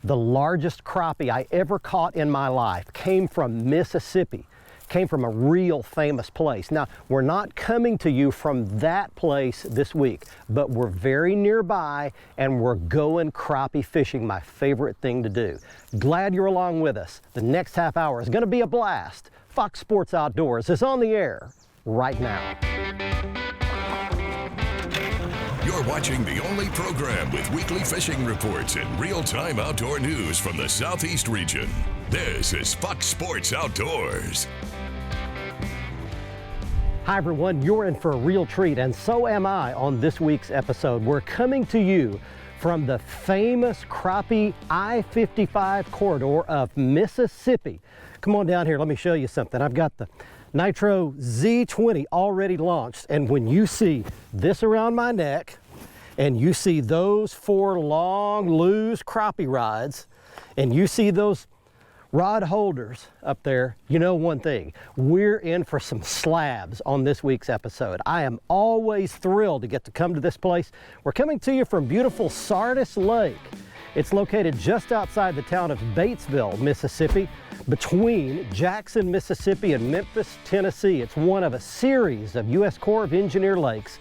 The largest crappie I ever caught in my life came from Mississippi, came from a real famous place. Now, we're not coming to you from that place this week, but we're very nearby and we're going crappie fishing, my favorite thing to do. Glad you're along with us. The next half hour is going to be a blast. Fox Sports Outdoors is on the air right now. You're watching the only program with weekly fishing reports and real-time outdoor news from the Southeast region. This is Fox Sports Outdoors. Hi everyone, you're in for a real treat, and so am I on this week's episode. We're coming to you from the famous crappie I-55 corridor of Mississippi. Come on down here, let me show you something. I've got the NITRO Z20 already launched, and when you see this around my neck and you see those 4 long loose crappie rods and you see those rod holders up there, you know one thing, we're in for some slabs on this week's episode. I am always thrilled to get to come to this place. We're coming to you from beautiful Sardis Lake. It's located just outside the town of Batesville, Mississippi, between Jackson, Mississippi and Memphis, Tennessee. It's one of a series of U.S. Corps of Engineer lakes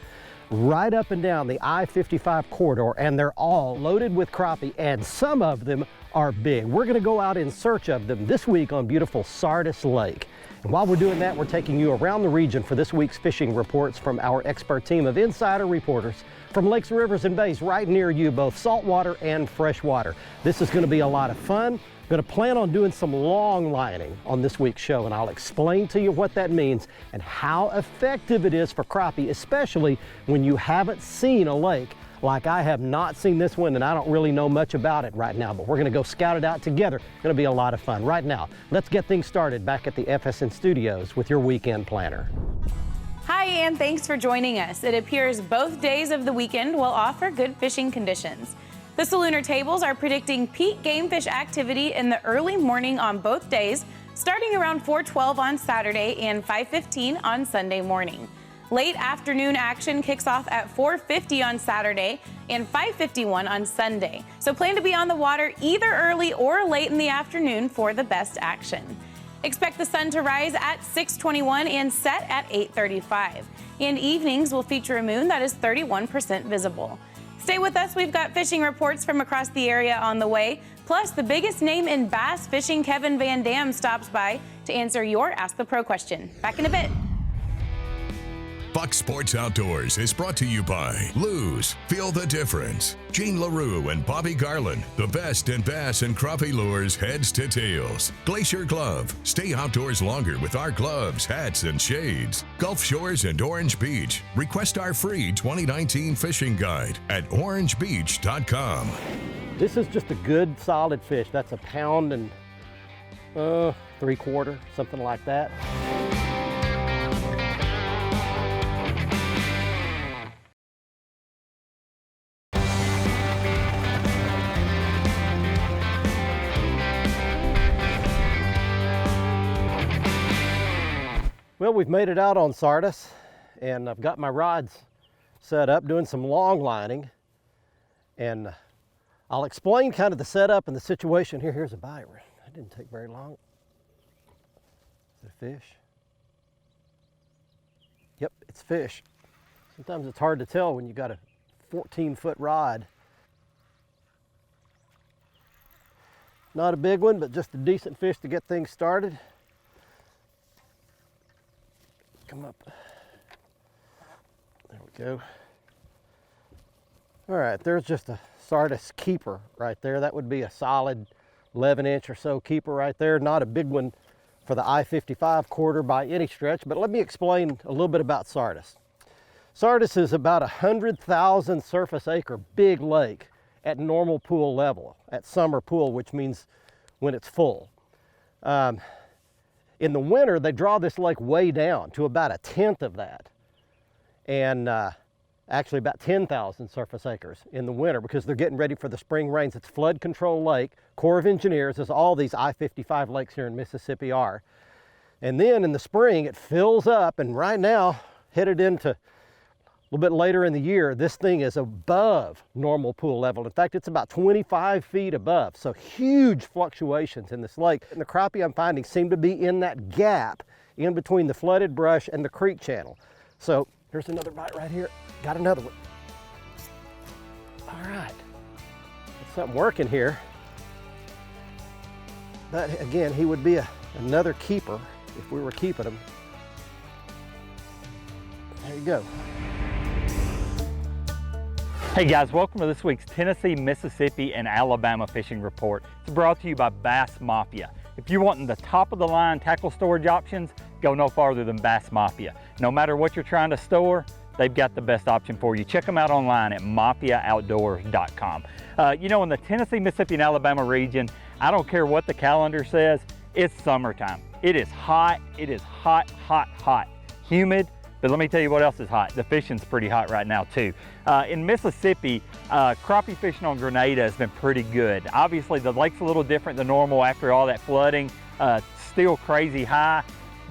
right up and down the I-55 corridor, and they're all loaded with crappie, and some of them are big. We're going to go out in search of them this week on beautiful Sardis Lake. And while we're doing that, we're taking you around the region for this week's fishing reports from our expert team of insider reporters from lakes, rivers, and bays right near you, both saltwater and freshwater. This is going to be a lot of fun. I'm going to plan on doing some long lining on this week's show, and I'll explain to you what that means and how effective it is for crappie, especially when you haven't seen a lake like I have not seen this one, and I don't really know much about it right now, but we're going to go scout it out together. It's going to be a lot of fun. Right now, let's get things started back at the FSN studios with your weekend planner. Hi, and thanks for joining us. It appears both days of the weekend will offer good fishing conditions. The Salooner tables are predicting peak game fish activity in the early morning on both days, starting around 4:12 on Saturday and 5:15 on Sunday morning. Late afternoon action kicks off at 4:50 on Saturday and 5:51 on Sunday. So plan to be on the water either early or late in the afternoon for the best action. Expect the sun to rise at 6:21 and set at 8:35. And evenings will feature a moon that is 31% visible. Stay with us, we've got fishing reports from across the area on the way. Plus, the biggest name in bass fishing, Kevin Van Dam, stops by to answer your Ask the Pro question. Back in a bit. Fox Sports Outdoors is brought to you by Lew's. Feel the difference. Gene LaRue and Bobby Garland. The best in bass and crappie lures, heads to tails. Glacier Glove. Stay outdoors longer with our gloves, hats, and shades. Gulf Shores and Orange Beach. Request our free 2019 fishing guide at orangebeach.com. This is just a good solid fish. That's a pound and 3/4, something like that. Well, we've made it out on Sardis, and I've got my rods set up, doing some long lining, and I'll explain kind of the setup and the situation here. Here's a bite. That didn't take very long. Is it a fish? Yep, it's fish. Sometimes it's hard to tell when you got a 14-foot rod. Not a big one, but just a decent fish to get things started. Come up. There we go. All right, there's just a Sardis keeper right there. That would be a solid 11-inch or so keeper right there. Not a big one for the I-55 corridor by any stretch, but let me explain a little bit about Sardis. Sardis is about 100,000 surface acre big lake at normal pool level, at summer pool, which means when it's full. In the winter, they draw this lake way down to about 1/10 of that. And actually about 10,000 surface acres in the winter because they're getting ready for the spring rains. It's flood control lake, Corps of Engineers, as all these I-55 lakes here in Mississippi are. And then in the spring, it fills up, and right now, headed into little bit later in the year, this thing is above normal pool level. In fact, it's about 25 feet above. So huge fluctuations in this lake. And the crappie I'm finding seem to be in that gap in between the flooded brush and the creek channel. So here's another bite right here. Got another one. All right, there's something working here. But again, he would be another keeper if we were keeping him. There you go. Hey guys, welcome to this week's Tennessee, Mississippi, and Alabama fishing report. It's brought to you by Bass Mafia. If you're wanting the top of the line tackle storage options, go no farther than Bass Mafia. No matter what you're trying to store, they've got the best option for you. Check them out online at mafiaoutdoors.com. You know, in the Tennessee, Mississippi, and Alabama region, I don't care what the calendar says, it's summertime. It is hot, hot, hot. Humid, but let me tell you what else is hot. The fishing's pretty hot right now too. In Mississippi, crappie fishing on Grenada has been pretty good. Obviously the lake's a little different than normal after all that flooding, still crazy high,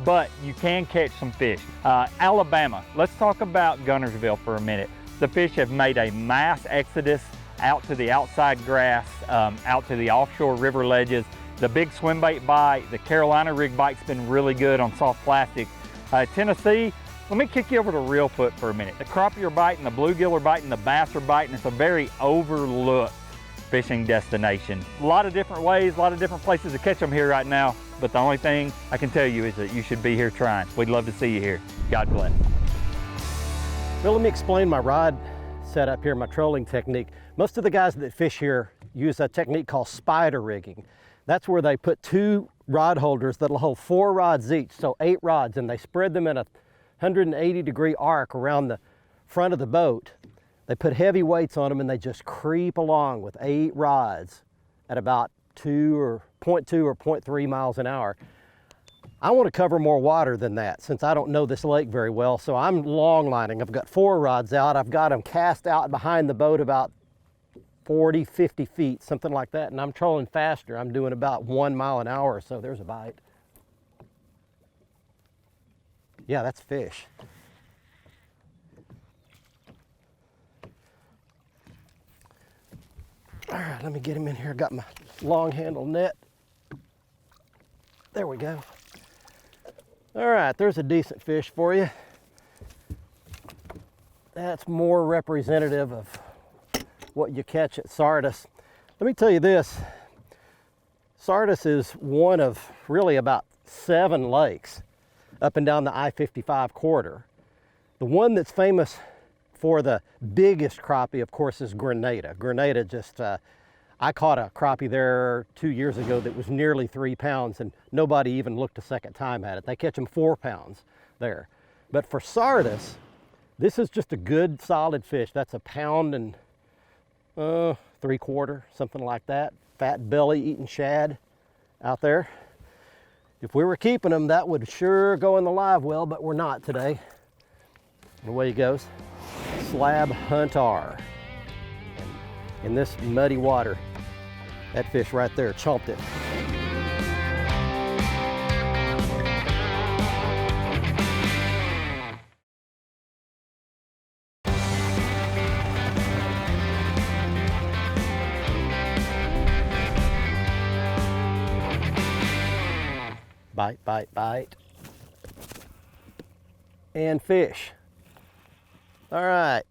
but you can catch some fish. Alabama, let's talk about Guntersville for a minute. The fish have made a mass exodus out to the outside grass, out to the offshore river ledges. The big swim bait bite, the Carolina rig bite's been really good on soft plastic. Tennessee, let me kick you over to Reelfoot for a minute. The crappie are biting, the bluegill are biting, the bass are biting. It's a very overlooked fishing destination. A lot of different ways, a lot of different places to catch them here right now, but the only thing I can tell you is that you should be here trying. We'd love to see you here. God bless. Well, let me explain my rod setup here, my trolling technique. Most of the guys that fish here use a technique called spider rigging. That's where they put 2 rod holders that'll hold 4 rods each, so 8 rods, and they spread them in a 180-degree arc around the front of the boat. They put heavy weights on them and they just creep along with 8 rods at about 2 or 0.2 or 0.3 miles an hour. I want to cover more water than that since I don't know this lake very well, so I'm long lining. I've got 4 rods out. I've got them cast out behind the boat about 40, 50 feet, something like that, and I'm trolling faster. I'm doing about 1 mile an hour, so there's a bite. Yeah, that's fish. All right, let me get him in here. Got my long handle net. There we go. All right, there's a decent fish for you. That's more representative of what you catch at Sardis. Let me tell you this. Sardis is one of really about 7 lakes up and down the I-55 corridor. The one that's famous for the biggest crappie, of course, is Grenada. Grenada just, I caught a crappie there 2 years ago that was nearly 3 pounds and nobody even looked a second time at it. They catch them 4 pounds there. But for Sardis, this is just a good solid fish. That's 1 pound and 3/4, something like that. Fat belly eating shad out there. If we were keeping them, that would sure go in the live well, but we're not today. And away he goes. Slab hunter. In this muddy water, that fish right there chomped it. Bite, bite, bite. And fish. All right.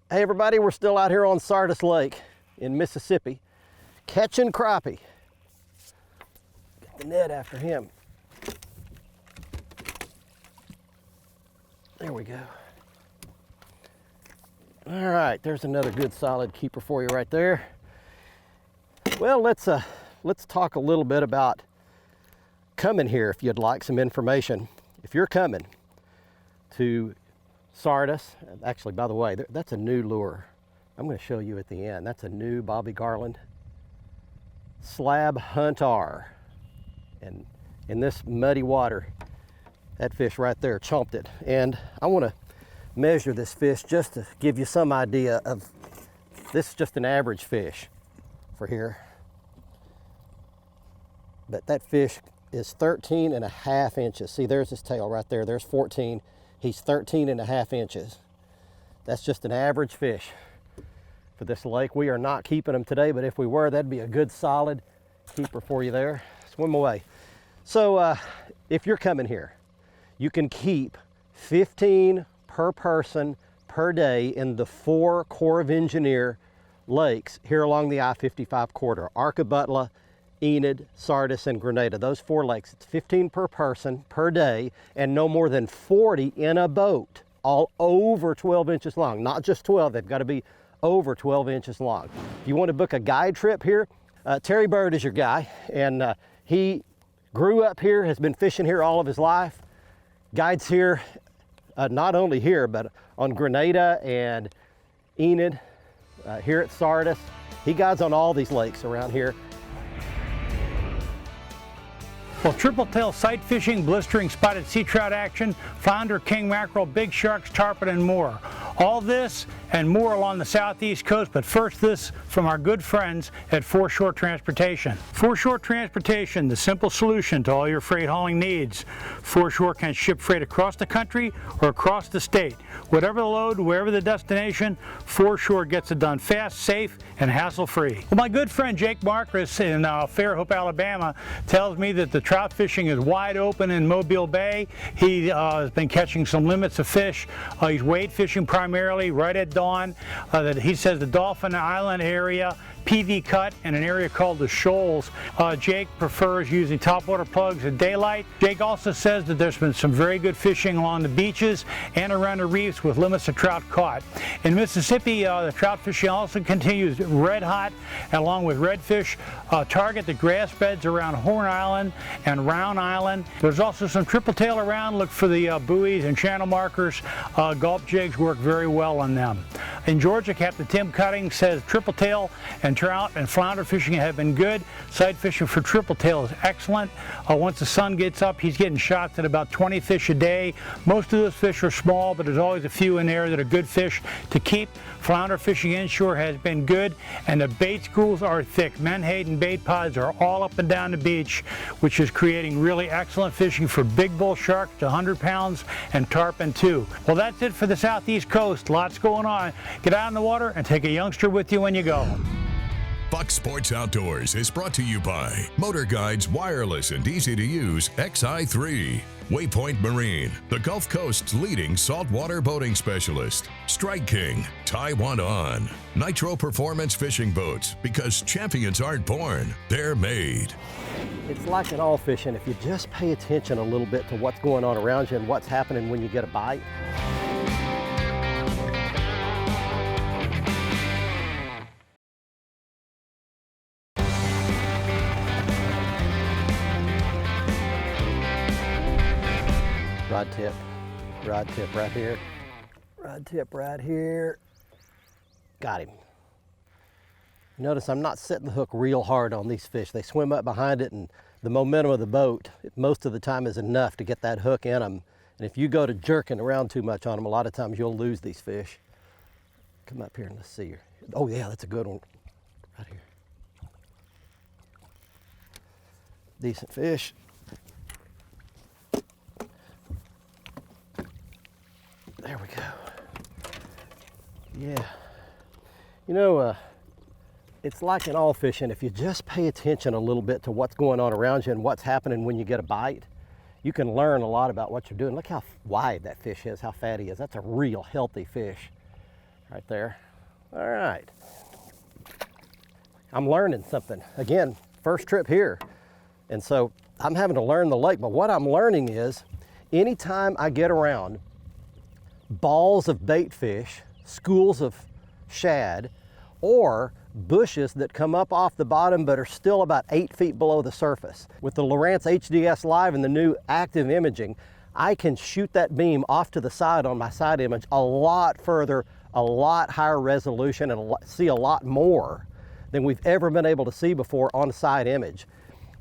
Hey everybody, we're still out here on Sardis Lake in Mississippi, catching crappie. Get the net after him. There we go. All right, there's another good solid keeper for you right there. Well, let's talk a little bit about coming here if you'd like some information. If you're coming to Sardis, actually, by the way, that's a new lure. I'm going to show you at the end. That's a new Bobby Garland slab hunter. And in this muddy water, that fish right there chomped it. And I want to measure this fish just to give you some idea of, this is just an average fish for here. But that fish is 13.5 inches. See, there's his tail right there. There's 14. He's 13.5 inches. That's just an average fish for this lake. We are not keeping them today, but if we were, that'd be a good solid keeper for you there. Swim away. So if you're coming here, you can keep 15 per person per day in the 4 Corps of Engineer lakes here along the I-55 corridor. Arkabutla, Enid, Sardis, and Grenada. Those 4 lakes. It's 15 per person per day and no more than 40 in a boat, all over 12 inches long. Not just 12, they've got to be over 12 inches long. If you want to book a guide trip here, Terry Bird is your guy, and he grew up here, has been fishing here all of his life. Guides here, not only here, but on Grenada and Enid, here at Sardis. He guides on all these lakes around here. Well, triple tail sight fishing, blistering spotted sea trout action, flounder, king mackerel, big sharks, tarpon, and more. All this and more along the southeast coast, but first this from our good friends at Foreshore Transportation. Foreshore Transportation, the simple solution to all your freight hauling needs. Foreshore can ship freight across the country or across the state. Whatever the load, wherever the destination, Foreshore gets it done fast, safe, and hassle-free. Well, my good friend Jake Marcus in Fairhope, Alabama, tells me that the trout fishing is wide open in Mobile Bay. He has been catching some limits of fish. He's wade fishing primarily right at dawn. That he says the Dolphin Island area, PV Cut, and an area called the Shoals. Jake prefers using topwater plugs at daylight. Jake also says that there's been some very good fishing along the beaches and around the reefs with limits of trout caught. In Mississippi, the trout fishing also continues red hot, along with redfish. Target the grass beds around Horn Island and Round Island. There's also some triple tail around. Look for the buoys and channel markers. Gulp jigs work very well on them. In Georgia, Captain Tim Cutting says triple tail and trout and flounder fishing have been good. Sight fishing for triple tail is excellent. Once the sun gets up, he's getting shots at about 20 fish a day. Most of those fish are small, but there's always a few in there that are good fish to keep. Flounder fishing inshore has been good, and the bait schools are thick. Menhaden bait pods are all up and down the beach, which is creating really excellent fishing for big bull shark to 100 pounds and tarpon too. Well, that's it for the southeast coast. Lots going on. Get out in the water and take a youngster with you when you go. Buck Sports Outdoors is brought to you by MotorGuide's wireless and easy-to-use XI3. Waypoint Marine, the Gulf Coast's leading saltwater boating specialist. Strike King, Taiwan On. NITRO Performance Fishing Boats, because champions aren't born, they're made. It's like in all fishing, if you just pay attention a little bit to what's going on around you and what's happening when you get a bite. Rod tip right here. Rod tip right here. Got him. Notice I'm not setting the hook real hard on these fish. They swim up behind it, and the momentum of the boat most of the time is enough to get that hook in them. And if you go to jerking around too much on them, a lot of times you'll lose these fish. Come up here and let's see her. Oh yeah, that's a good one. Right here. Decent fish. There we go. Yeah. You know, it's like in all fishing, if you just pay attention a little bit to what's going on around you and what's happening when you get a bite, you can learn a lot about what you're doing. Look how wide that fish is, how fat he is. That's a real healthy fish right there. All right. I'm learning something. Again, first trip here. And so I'm having to learn the lake, but what I'm learning is anytime I get around balls of bait fish, schools of shad, or bushes that come up off the bottom but are still about 8 feet below the surface. With the Lowrance HDS Live and the new active imaging, I can shoot that beam off to the side on my side image a lot further, a lot higher resolution, and see a lot more than we've ever been able to see before on a side image.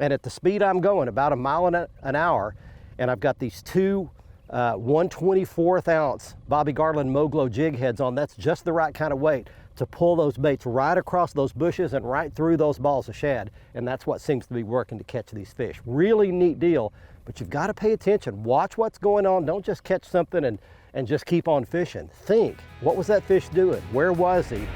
And at the speed I'm going, about a mile an hour, and I've got these two 1/24th ounce Bobby Garland Moglo jig heads on. That's just the right kind of weight to pull those baits right across those bushes and right through those balls of shad. And that's what seems to be working to catch these fish. Really neat deal, but you've got to pay attention. Watch what's going on. Don't just catch something and just keep on fishing. Think, what was that fish doing? Where was he?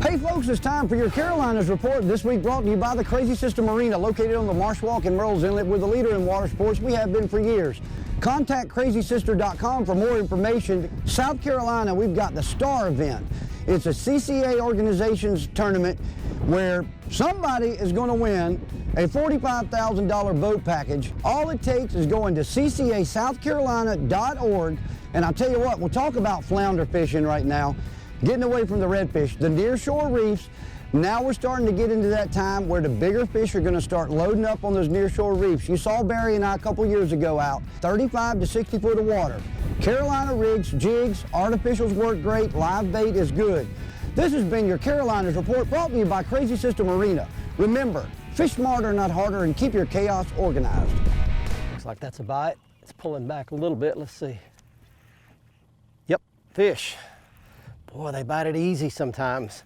Hey folks, it's time for your Carolinas report. This week brought to you by the Crazy Sister Marina, located on the Marsh Walk in Merle's Inlet. We're the leader in water sports. We have been for years. Contact crazysister.com for more information. South Carolina, we've got the Star event. It's a CCA organizations tournament where somebody is going to win a $45,000 boat package. All it takes is going to ccasouthcarolina.org. And I'll tell you what, we'll talk about flounder fishing right now. Getting away from the redfish, the nearshore reefs. Now we're starting to get into that time where the bigger fish are going to start loading up on those nearshore reefs. You saw Barry and I a couple years ago out, 35 to 60 foot of water. Carolina rigs, jigs, artificials work great, live bait is good. This has been your Carolinas report, brought to you by Crazy Sister Marina. Remember, fish smarter, not harder, and keep your chaos organized. Looks like that's a bite. It's pulling back a little bit. Let's see. Yep, fish. Boy, they bite it easy sometimes.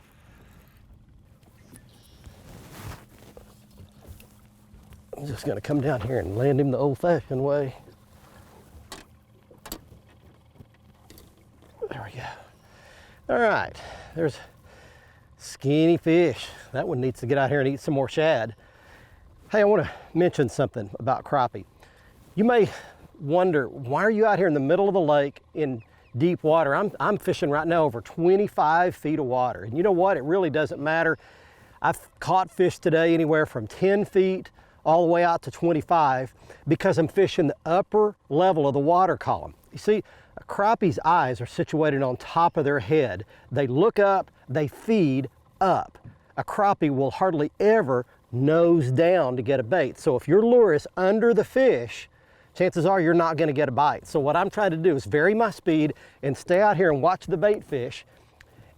I'm just gonna come down here and land him the old-fashioned way. There we go. All right, there's skinny fish. That one needs to get out here and eat some more shad. Hey, I wanna mention something about crappie. You may wonder, why are you out here in the middle of the lake in deep water? I'm fishing right now over 25 feet of water. And you know what? It really doesn't matter. I've caught fish today anywhere from 10 feet all the way out to 25 because I'm fishing the upper level of the water column. You see, a crappie's eyes are situated on top of their head. They look up, they feed up. A crappie will hardly ever nose down to get a bait. So if your lure is under the fish, chances are you're not going to get a bite. So what I'm trying to do is vary my speed and stay out here and watch the bait fish.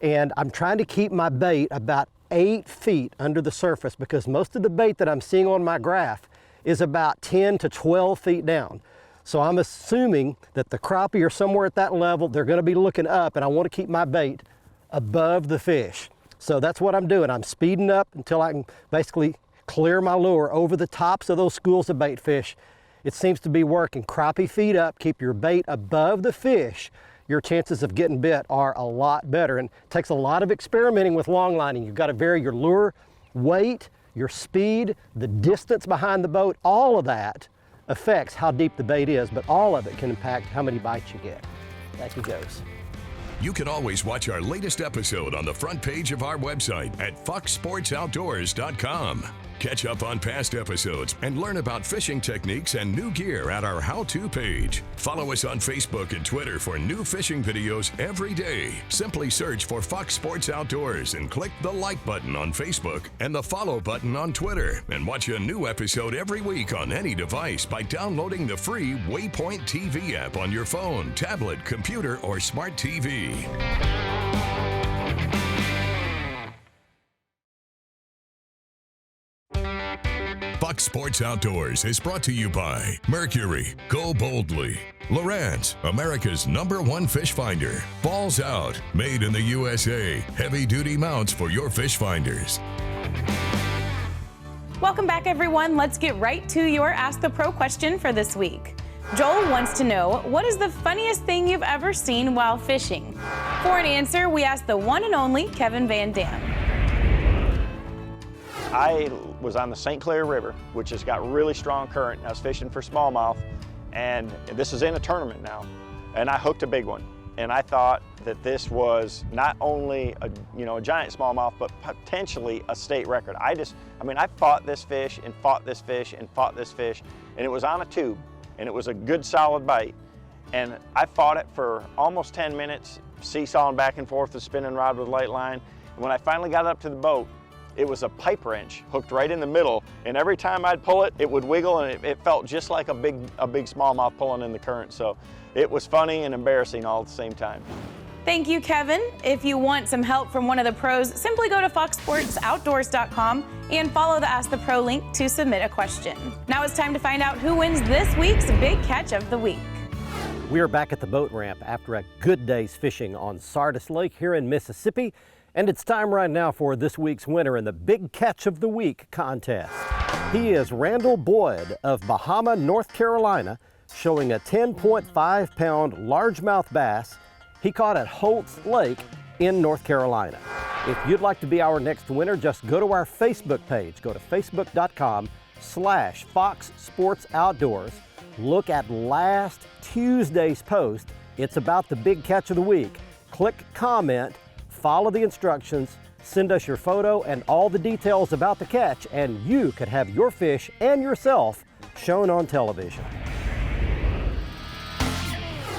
And I'm trying to keep my bait about 8 feet under the surface because most of the bait that I'm seeing on my graph is about 10 to 12 feet down. So I'm assuming that the crappie are somewhere at that level. They're going to be looking up, and I want to keep my bait above the fish. So that's what I'm doing. I'm speeding up until I can basically clear my lure over the tops of those schools of bait fish. It seems to be working. Crappie feed up, keep your bait above the fish. Your chances of getting bit are a lot better. And it takes a lot of experimenting with long lining. You've got to vary your lure weight, your speed, the distance behind the boat. All of that affects how deep the bait is, but all of it can impact how many bites you get. Back he goes. You can always watch our latest episode on the front page of our website at foxsportsoutdoors.com. Catch up on past episodes and learn about fishing techniques and new gear at our how-to page. Follow us on Facebook and Twitter for new fishing videos every day. Simply search for Fox Sports Outdoors and click the like button on Facebook and the follow button on Twitter, and watch a new episode every week on any device by downloading the free Waypoint TV app on your phone, tablet, computer, or smart TV. Fox Sports Outdoors is brought to you by Mercury, Go Boldly, Lowrance, America's #1 fish finder, Balls Out, made in the USA, heavy-duty mounts for your fish finders. Welcome back, everyone. Let's get right to your Ask the Pro question for this week. Joel wants to know, what is the funniest thing you've ever seen while fishing? For an answer, we asked the one and only Kevin Van Dam. I was on the St. Clair River, which has got really strong current. I was fishing for smallmouth, and this is in a tournament now, and I hooked a big one. And I thought that this was not only a giant smallmouth, but potentially a state record. I fought this fish and fought this fish and fought this fish, and it was on a tube, and it was a good solid bite. And I fought it for almost 10 minutes, seesawing back and forth the spinning rod with light line. And when I finally got up to the boat, it was a pipe wrench hooked right in the middle, and every time I'd pull it, it would wiggle, and it felt just like a big smallmouth pulling in the current. So it was funny and embarrassing all at the same time. Thank you, Kevin. If you want some help from one of the pros, simply go to foxsportsoutdoors.com and follow the Ask the Pro link to submit a question. Now it's time to find out who wins this week's Big Catch of the Week. We are back at the boat ramp after a good day's fishing on Sardis Lake here in Mississippi. And it's time right now for this week's winner in the Big Catch of the Week contest. He is Randall Boyd of Bahama, North Carolina, showing a 10.5 pound largemouth bass he caught at Holt's Lake in North Carolina. If you'd like to be our next winner, just go to our Facebook page. Go to facebook.com/Fox Sports Outdoors. Look at last Tuesday's post. It's about the big catch of the week. Click comment, follow the instructions, send us your photo and all the details about the catch, and you could have your fish and yourself shown on television.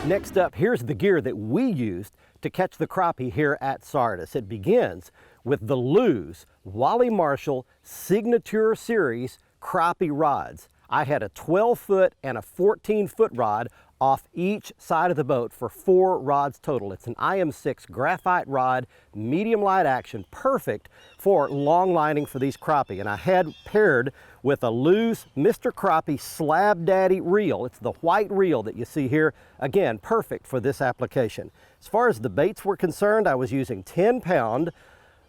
Next up, here's the gear that we used to catch the crappie here at Sardis. It begins with the Lew's Wally Marshall Signature Series crappie rods. I had a 12-foot and a 14-foot rod off each side of the boat for 4 rods total. It's an IM6 graphite rod, medium light action, perfect for long lining for these crappie. And I had paired with a Lew's Mr. Crappie Slab Daddy reel. It's the white reel that you see here. Again, perfect for this application. As far as the baits were concerned, I was using 10-pound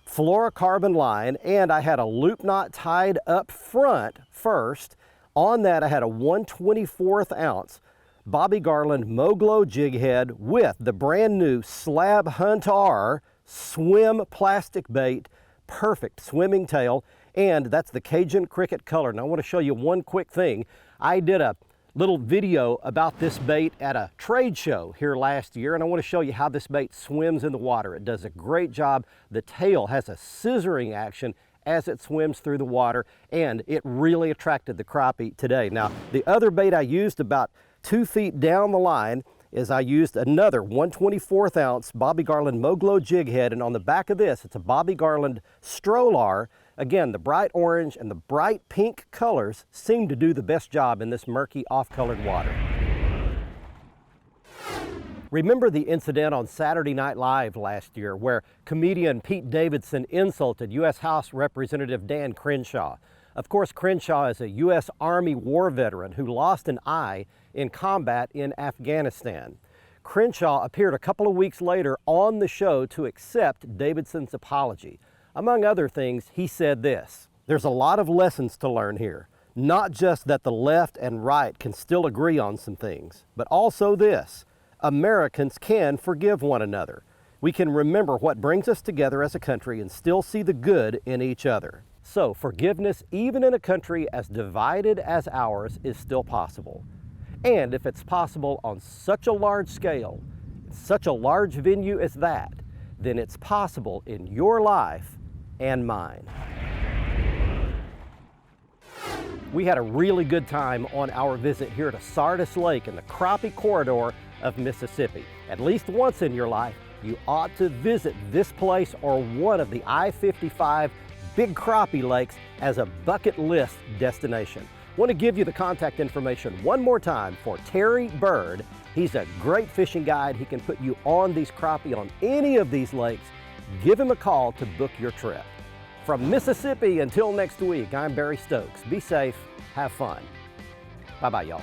fluorocarbon line, and I had a loop knot tied up front first. On that, I had a 1/24 ounce Bobby Garland Moglow jig head with the brand new Slab Hunter swim plastic bait, perfect swimming tail, and that's the Cajun Cricket color. And I want to show you one quick thing. I did a little video about this bait at a trade show here last year, and I want to show you how this bait swims in the water. It does a great job. The tail has a scissoring action as it swims through the water, and it really attracted the crappie today. Now, the other bait I used about 2 feet down the line is I used another 1/24 ounce Bobby Garland Moglow jig head, and on the back of this, it's a Bobby Garland Strolar. Again, the bright orange and the bright pink colors seem to do the best job in this murky, off-colored water. Remember the incident on Saturday Night Live last year where comedian Pete Davidson insulted U.S. House Representative Dan Crenshaw? Of course, Crenshaw is a U.S. Army war veteran who lost an eye in combat in Afghanistan. Crenshaw appeared a couple of weeks later on the show to accept Davidson's apology. Among other things, he said this: "There's a lot of lessons to learn here. Not just that the left and right can still agree on some things, but also this: Americans can forgive one another. We can remember what brings us together as a country and still see the good in each other." So forgiveness, even in a country as divided as ours, is still possible. And if it's possible on such a large scale, such a large venue as that, then it's possible in your life and mine. We had a really good time on our visit here to Sardis Lake in the Crappie Corridor of Mississippi. At least once in your life, you ought to visit this place or one of the I-55 Big Crappie Lakes as a bucket list destination. I want to give you the contact information one more time for Terry Bird. He's a great fishing guide. He can put you on these crappie on any of these lakes. Give him a call to book your trip. From Mississippi until next week, I'm Barry Stokes. Be safe, have fun. Bye-bye, y'all.